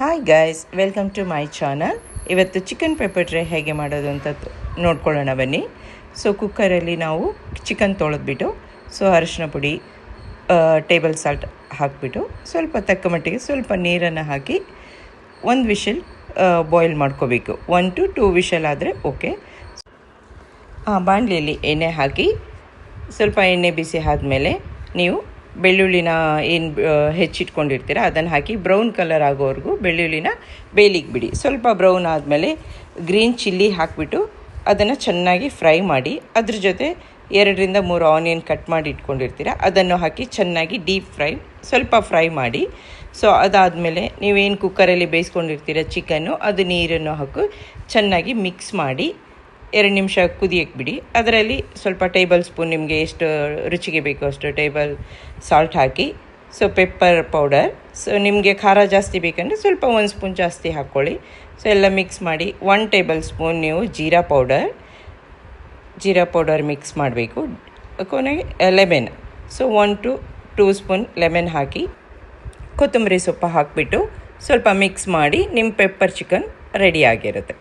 Hi guys, welcome to my channel. ಇವತ್ತು chicken pepper dry ಹೇಗೆ ಮಾಡೋದು ಅಂತ ನೋಡ್ಕೊಳ್ಳೋಣ ಬನ್ನಿ. ಸೊ ಕುಕ್ಕರಲ್ಲಿ ನಾವು ಚಿಕನ್ ತೊಳೆದ್ಬಿಟ್ಟು ಅರಿಶಿನ ಪುಡಿ, ಟೇಬಲ್ ಸಾಲ್ಟ್ ಹಾಕಿಬಿಟ್ಟು ಸ್ವಲ್ಪ ತಕ್ಕ ಮಟ್ಟಿಗೆ ಸ್ವಲ್ಪ ನೀರನ್ನು ಹಾಕಿ ಒಂದು ವಿಷಲ್ ಬಾಯ್ಲ್ ಮಾಡ್ಕೋಬೇಕು. 1 to 2 ವಿಷಲ್ ಆದರೆ ಓಕೆ. ಬಾಣಲಿಯಲ್ಲಿ ಎಣ್ಣೆ ಹಾಕಿ ಸ್ವಲ್ಪ ಎಣ್ಣೆ ಬಿಸಿ ಆದಮೇಲೆ ನೀವು ಬೆಳ್ಳುಳ್ಳಿನ ಏನು ಹೆಚ್ಚಿಟ್ಕೊಂಡಿರ್ತೀರ ಅದನ್ನು ಹಾಕಿ ಬ್ರೌನ್ ಕಲರ್ ಆಗೋವರೆಗೂ ಬೆಳ್ಳುಳ್ಳಿನ ಬೇಯಲಿಕ್ಕೆ ಬಿಡಿ. ಸ್ವಲ್ಪ ಬ್ರೌನ್ ಆದಮೇಲೆ ಗ್ರೀನ್ ಚಿಲ್ಲಿ ಹಾಕಿಬಿಟ್ಟು ಅದನ್ನು ಚೆನ್ನಾಗಿ ಫ್ರೈ ಮಾಡಿ, ಅದ್ರ ಜೊತೆ 2 3 ಆನಿಯನ್ ಕಟ್ ಮಾಡಿ ಇಟ್ಕೊಂಡಿರ್ತೀರ ಅದನ್ನು ಹಾಕಿ ಚೆನ್ನಾಗಿ ಡೀಪ್ ಸ್ವಲ್ಪ ಫ್ರೈ ಮಾಡಿ. ಸೊ ಅದಾದಮೇಲೆ ನೀವೇನು ಕುಕ್ಕರಲ್ಲಿ ಬೇಯಿಸ್ಕೊಂಡಿರ್ತೀರ ಚಿಕನ್ನು, ಅದು ನೀರನ್ನು ಹಾಕಿ ಚೆನ್ನಾಗಿ ಮಿಕ್ಸ್ ಮಾಡಿ 2 ನಿಮಿಷ ಕುದಿಯಕ್ಕೆ ಬಿಡಿ. ಅದರಲ್ಲಿ ಸ್ವಲ್ಪ ಟೇಬಲ್ ಸ್ಪೂನ್ ನಿಮಗೆ ಎಷ್ಟು ರುಚಿಗೆ ಬೇಕೋ ಅಷ್ಟು ಟೇಬಲ್ ಸಾಲ್ಟ್ ಹಾಕಿ, ಸೊ ಪೆಪ್ಪರ್ ಪೌಡರ್, ಸೊ ನಿಮಗೆ ಖಾರ ಜಾಸ್ತಿ ಬೇಕಂದರೆ ಸ್ವಲ್ಪ 1 ಸ್ಪೂನ್ ಜಾಸ್ತಿ ಹಾಕ್ಕೊಳ್ಳಿ. ಸೊ ಎಲ್ಲ ಮಿಕ್ಸ್ ಮಾಡಿ 1 ಟೇಬಲ್ ಸ್ಪೂನ್ ನೀವು ಜೀರಾ ಪೌಡರ್ ಮಿಕ್ಸ್ ಮಾಡಬೇಕು. ಕೊನೆಗೆ lemon, so 1 to 2 spoon lemon ಹಾಕಿ ಕೊತ್ತಂಬರಿ ಸೊಪ್ಪು ಹಾಕಿಬಿಟ್ಟು ಸ್ವಲ್ಪ ಮಿಕ್ಸ್ ಮಾಡಿ ನಿಮ್ಮ ಪೆಪ್ಪರ್ ಚಿಕನ್ ರೆಡಿ ಆಗಿರುತ್ತೆ.